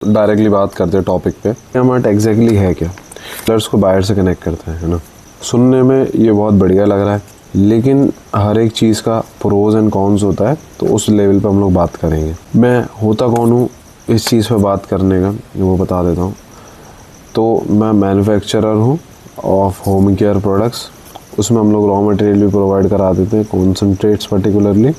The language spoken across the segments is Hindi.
डायरेक्टली बात करते हैं टॉपिक पे। IndiaMart एग्जैक्टली है क्या? सेलर्स को बायर से कनेक्ट करते हैं, है ना। सुनने में ये बहुत बढ़िया लग रहा है, लेकिन हर एक चीज़ का प्रोज एंड कॉन्स होता है, तो उस लेवल पे हम लोग बात करेंगे। मैं होता कौन हूँ इस चीज़ पे बात करने का, वो बता देता हूँ। तो मैं मैन्युफैक्चरर हूँ ऑफ होम केयर प्रोडक्ट्स। उसमें हम लोग रॉ मटेरियल भी प्रोवाइड करा देते हैं, कॉन्सनट्रेट्स पर्टिकुलरली।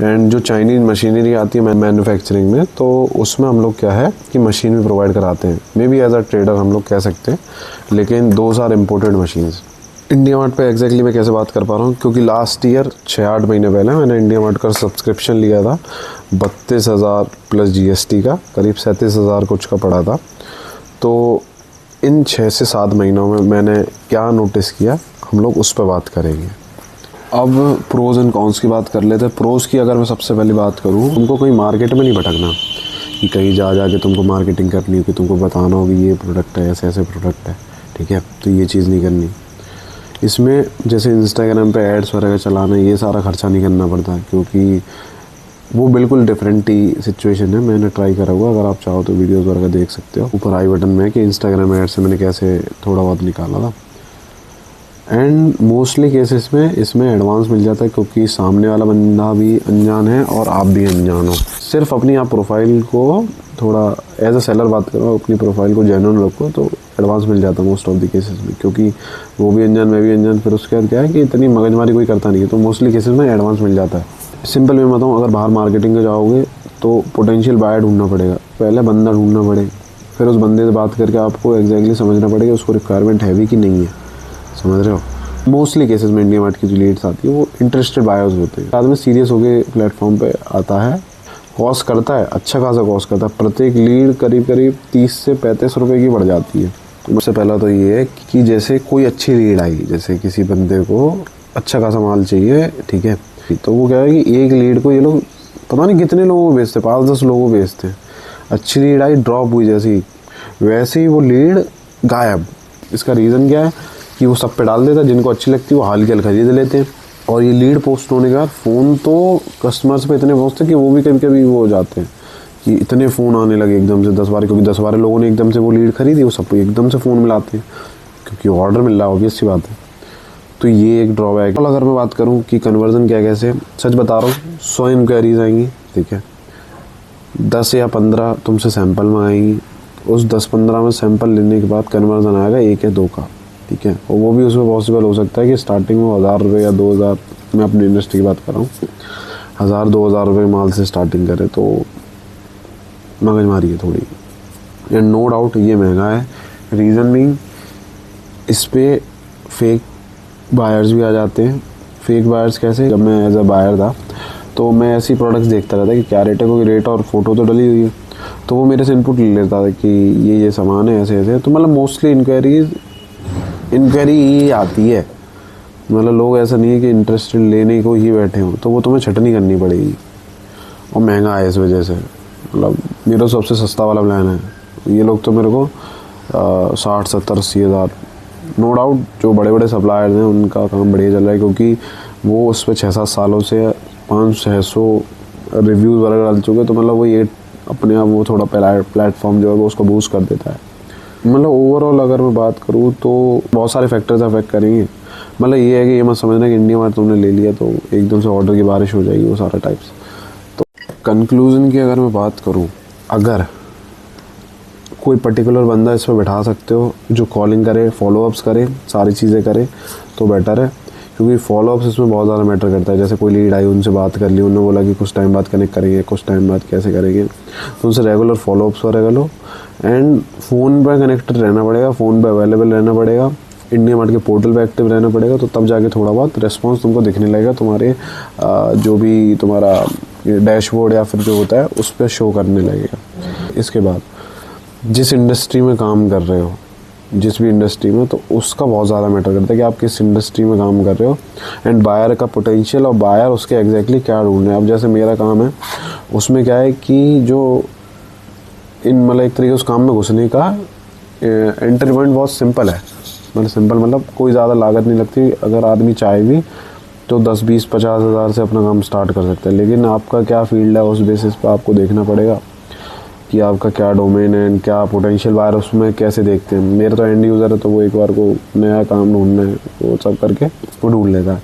एंड जो चाइनीज़ मशीनरी आती है मैन्युफैक्चरिंग में, तो उसमें हम लोग क्या है कि मशीन भी प्रोवाइड कराते हैं। May be as a trader हम लोग कह सकते हैं, लेकिन those are imported machines. IndiaMart पे एग्जैक्टली मैं कैसे बात कर पा रहा हूँ, क्योंकि लास्ट ईयर 6-8 महीने पहले मैंने IndiaMart का सब्सक्रिप्शन लिया था 32,000 प्लस GST का, करीब 37,000 कुछ का पड़ा था। तो इन 6 से 7 महीनों में मैंने क्या नोटिस किया, हम लोग उस पर बात करेंगे। अब प्रोज एंड कॉन्स की बात कर लेते हैं। प्रोज की अगर मैं सबसे पहले बात करूँ, तुमको कोई मार्केट में नहीं भटकना कि कहीं जा के तुमको मार्केटिंग करनी हो, कि तुमको बताना हो कि ये प्रोडक्ट है, ऐसे ऐसे प्रोडक्ट है, ठीक है। तो ये चीज़ नहीं करनी। इसमें जैसे इंस्टाग्राम पे एड्स वगैरह चलाना, ये सारा खर्चा नहीं करना पड़ता है, क्योंकि वो बिल्कुल डिफरेंट ही सिचुएशन है। मैंने ट्राई करा हुआ, अगर आप चाहो तो वीडियोज़ वगैरह देख सकते हो। ऊपर आई बटन में कि इंस्टाग्राम एड से मैंने कैसे थोड़ा बहुत निकाला था। एंड मोस्टली केसेस में इसमें एडवांस मिल जाता है, क्योंकि सामने वाला बंदा भी अनजान है और आप भी अनजान हो। सिर्फ अपनी आप प्रोफाइल को थोड़ा एज अ सेलर बात करो, अपनी प्रोफाइल को जेन्युइन रखो, तो एडवांस मिल जाता है मोस्ट ऑफ द केसेस में, क्योंकि वो भी अनजान, मैं भी अनजान। फिर उसके बाद क्या है कि इतनी मगजमारी कोई करता नहीं है, तो मोस्टली केसेस में एडवांस मिल जाता है। सिंपल मैं बताऊँ, अगर बाहर मार्केटिंग में जाओगे तो पोटेंशियल बायर ढूंढना पड़ेगा, पहले बंदा ढूंढना पड़ेगा, फिर उस बंदे से बात करके आपको एग्जैक्टली समझना पड़ेगा उसको रिक्वायरमेंट है भी कि नहीं है, समझ रहे हो। मोस्टली केसेस में IndiaMart की जो लीड्स आती है वो इंटरेस्टेड बायर्स होते हैं। बाद में सीरियस होके प्लेटफॉर्म पे आता है, कॉस्ट करता है, अच्छा खासा कॉस्ट करता है। प्रत्येक लीड करीब 30 से 35 रुपये की बढ़ जाती है। सबसे पहला तो ये है कि जैसे कोई अच्छी लीड आई, जैसे किसी बंदे को अच्छा खासा माल चाहिए, ठीक है, तो वो क्या है कि एक लीड को ये लोग पता नहीं कितने लोगों को बेचते, 5-10 लोगों को बेचते हैं। अच्छी लीड आई, ड्रॉप हुई जैसी, वैसे ही वो लीड गायब। इसका रीज़न क्या है कि वो सब पे डाल देता है, जिनको अच्छी लगती है वो हाल के हाल खरीद लेते हैं। और ये लीड पोस्ट होने के बाद फ़ोन तो कस्टमर्स पे इतने पहुँचते कि वो भी कभी कभी वो हो जाते हैं कि इतने फ़ोन आने लगे एकदम से 10-12, क्योंकि 10-12 लोगों ने एकदम से वो लीड खरीदी, वो सबको एकदम से फ़ोन मिलाते हैं, क्योंकि ऑर्डर मिल रहा है, ऑब्वियस सी बात है। तो ये एक ड्रॉबैक। अगर मैं बात करूँ कि कन्वर्जन क्या कैसे, सच बता रहा हूँ, 100 इंक्वायरीज आएंगी, ठीक है, 10 या 15 तुमसे सैंपल में आएंगी। उस 10-15 में सैंपल लेने के बाद कन्वर्जन आएगा 1 या 2 का, ठीक है। और वो भी उसमें पॉसिबल हो सकता है कि स्टार्टिंग में 1,000 रुपये या 2,000, मैं अपनी इंडस्ट्री की बात कर रहा हूँ, 1,000-2,000 रुपये माल से स्टार्टिंग करें, तो मगजमारी है थोड़ी। एंड नो डाउट ये महंगा है। रीज़न बीइंग इस पर फेक बायर्स भी आ जाते हैं। फेक बायर्स कैसे, जब मैं एज अ बायर था तो मैं ऐसी प्रोडक्ट्स देखता रहता कि क्या रेट है, क्योंकि रेट और फोटो तो डली हुई है, तो वो मेरे से इनपुट ले लेता था कि ये सामान है, ऐसे ऐसे। तो मतलब मोस्टली इंक्वायरी ही आती है, मतलब लोग ऐसा नहीं है कि इंटरेस्टेड लेने को ही बैठे हों, तो वो तुम्हें छटनी करनी पड़ेगी। और महंगा है इस वजह से, मतलब मेरा सबसे सस्ता वाला प्लान है। ये लोग तो मेरे को 60-70-80 हज़ार, नो डाउट जो बड़े बड़े सप्लायर्स हैं उनका काम बढ़िया चल रहा है, क्योंकि वो उस पर 6-7 सालों से 500-600 रिव्यूज़ वगैरह डाल चुके, तो मतलब वो ये अपने आप वो थोड़ा प्लेटफॉर्म जो है वो उसको बूस्ट कर देता है। मतलब ओवरऑल अगर मैं बात करूँ तो बहुत सारे फैक्टर्स अफेक्ट करेंगे। मतलब ये है कि ये मत समझना कि IndiaMart तुमने ले लिया तो एकदम से ऑर्डर की बारिश हो जाएगी, वो सारा टाइप्स। तो कंक्लूजन की अगर मैं बात करूँ, अगर कोई पर्टिकुलर बंदा इस पर बैठा सकते हो जो कॉलिंग करे, फॉलोअप्स करे, सारी चीज़ें करे, तो बेटर है, क्योंकि फॉलोअप्स इसमें बहुत ज़्यादा मैटर करता है। जैसे कोई लीड आई, उनसे बात कर ली, उन्होंने बोला कि कुछ टाइम बाद कनेक्ट करेंगे, कुछ टाइम बाद कैसे करेंगे, तो उनसे रेगुलर फॉलोअप्स वगैरह लो। एंड फ़ोन पर कनेक्टेड रहना पड़ेगा, फ़ोन पर अवेलेबल रहना पड़ेगा, IndiaMart के पोर्टल पे एक्टिव रहना पड़ेगा, तो तब जाके थोड़ा बहुत रिस्पॉन्स तुमको दिखने लगेगा, तुम्हारे जो भी तुम्हारा डैशबोर्ड या फिर जो होता है उस पर शो करने लगेगा। इसके बाद जिस इंडस्ट्री में काम कर रहे हो, जिस भी इंडस्ट्री में, तो उसका बहुत ज़्यादा मैटर करता है कि आप किस इंडस्ट्री में काम कर रहे हो, एंड बायर का पोटेंशियल, और बायर उसके एग्जैक्टली क्या ढूंढ रहे हैं। अब जैसे मेरा काम है, उसमें क्या है कि जो मतलब एक तरीके उस काम में घुसने का एंट्री पॉइंट बहुत सिंपल है। मतलब सिंपल मतलब कोई ज़्यादा लागत नहीं लगती, अगर आदमी चाहे भी तो 10-20-50 हज़ार से अपना काम स्टार्ट कर सकता है। लेकिन आपका क्या फील्ड है, उस बेसिस पर आपको देखना पड़ेगा कि आपका क्या डोमेन है, क्या पोटेंशियल बायर उसमें कैसे देखते हैं। मेरा तो एंड यूज़र है, तो वो एक बार को नया काम ढूंढना है वो सब करके वो ढूंढ लेता है।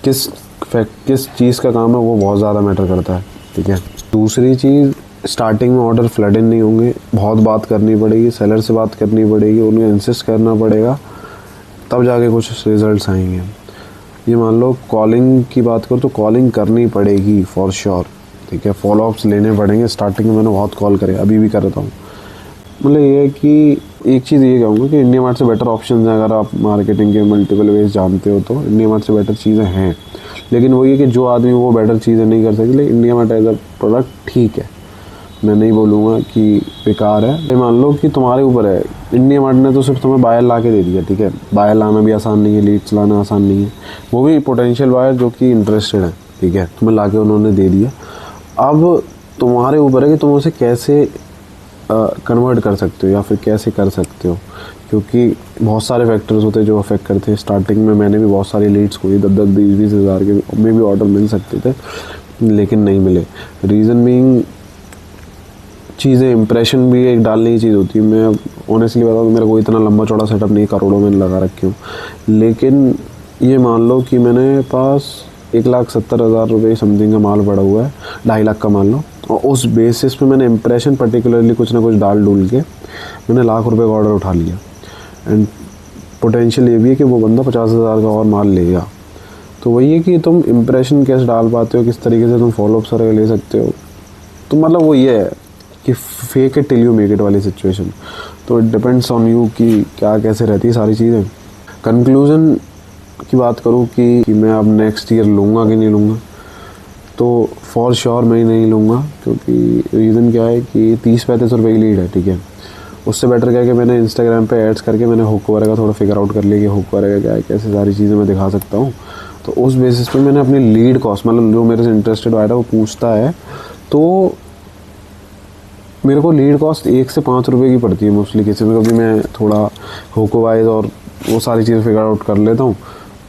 किस चीज़ का काम है वो बहुत ज़्यादा मैटर करता है, ठीक है। दूसरी चीज़, स्टार्टिंग में ऑर्डर फ्लड इन नहीं होंगे, बहुत बात करनी पड़ेगी, सेलर से बात करनी पड़ेगी, उन्हें इंसिस्ट करना पड़ेगा, तब जाके कुछ रिजल्ट्स आएंगे। ये मान लो कॉलिंग की बात करो तो कॉलिंग करनी पड़ेगी फॉर श्योर, ठीक है। फॉलोअप्स लेने पड़ेंगे। स्टार्टिंग में मैंने बहुत कॉल करे, अभी भी कर रहा हूँ। मतलब ये है कि एक चीज़ ये कहूँगा कि इंडिया मार्ट से बेटर ऑप्शन है। अगर आप मार्केटिंग के मल्टीपल वेज जानते हो तो इंडिया मार्ट से बेटर चीज़ें हैं, लेकिन वही है कि जो आदमी वो बेटर चीज़ें नहीं कर सकते। लेकिन India Mart as a product ठीक है, मैं नहीं बोलूँगा कि बेकार है। मान लो कि तुम्हारे ऊपर है, इंडिया मार्ट ने तो सिर्फ तुम्हें बायर ला के दे दिया, ठीक है। बायर लाना भी आसान नहीं है, लीड्स लाना आसान नहीं है, वो भी पोटेंशियल बायर जो कि इंटरेस्टेड है, ठीक है। तुम्हें ला के उन्होंने दे दिया। अब तुम्हारे ऊपर है कि तुम उसे कैसे कन्वर्ट कर सकते हो या फिर कैसे कर सकते हो, क्योंकि बहुत सारे फैक्टर्स होते हैं जो अफेक्ट करते हैं। स्टार्टिंग में मैंने भी बहुत सारी लीड्स खोई, 10-20 हज़ार के में भी ऑर्डर मिल सकते थे, लेकिन नहीं मिले। रीज़न बीइंग चीज़ें, इंप्रेशन भी एक डालने की चीज़ होती है। मैं ऑनेस्टली बताऊँ तो मेरा कोई इतना लंबा चौड़ा सेटअप नहीं, करोड़ों में लगा रखी हूँ, लेकिन ये मान लो कि मैंने पास 1,70,000 रुपये समथिंग का माल पड़ा हुआ है, 2.5 लाख का मान लो, और उस बेसिस पे मैंने इंप्रेशन पर्टिकुलरली कुछ ना कुछ डाल डूल के मैंने लाख रुपए का ऑर्डर उठा लिया। एंड पोटेंशियल ये भी है कि वो बंदा 50,000 का और माल लेगा। तो वही है कि तुम इंप्रेशन कैसे डाल पाते हो, किस तरीके से तुम फॉलोअप्स वगैरह ले सकते हो। तो मतलब वो ये है कि fake it till you make it वाली सिचुएशन। तो इट डिपेंड्स ऑन यू कि क्या कैसे रहती है सारी चीज़ें। कंक्लूजन की बात करूँ कि मैं अब नेक्स्ट ईयर लूँगा कि नहीं लूँगा, तो फॉर श्योर मैं ही नहीं लूँगा, क्योंकि रीज़न क्या है कि 30-35 रुपये की लीड है, ठीक है। उससे बेटर क्या है कि मैंने इंस्टाग्राम पे एड्स करके मैंने हुक वगैरह का थोड़ा फिगर आउट कर लिया कि हुक वगैरह क्या है, कैसे सारी चीज़ें मैं दिखा सकता हूँ। तो उस बेसिस पे मैंने अपनी लीड कॉस्ट, मतलब जो मेरे से इंटरेस्टेड आया था वो पूछता है, तो मेरे को लीड कॉस्ट 1 से 5 रुपये की पड़ती है मोस्टली केसेस में। कभी मैं थोड़ा हुक वाइज और वो सारी चीज़ें फिगर आउट कर लेता हूँ,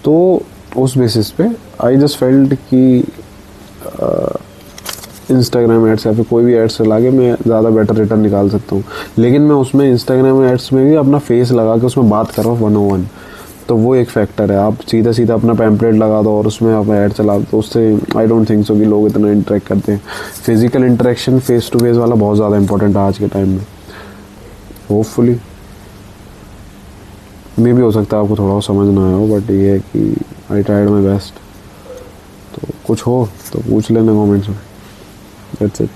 तो उस बेसिस पे आई जस्ट फेल्ट कि इंस्टाग्राम एड्स या फिर कोई भी एड्स चला के मैं ज़्यादा बेटर रिटर्न निकाल सकता हूँ। लेकिन मैं उसमें इंस्टाग्राम एड्स में भी अपना फेस लगा के उसमें बात कर रहा हूँ 1-on-1, तो वो एक फैक्टर है। आप सीधा अपना पैम्पलेट लगा दो और उसमें आप ऐड चला दो, तो उससे आई डोंट थिंक सो कि लोग इतना इंटरेक्ट करते हैं। Physical interaction face to face वाला बहुत ज़्यादा इंपॉर्टेंट है आज के टाइम में। होपफुली मे भी हो सकता है आपको थोड़ा समझ ना आया हो, बट ये है कि आई ट्राइड माई बेस्ट। तो कुछ हो तो पूछ लेना कमेंट्स में। That's it.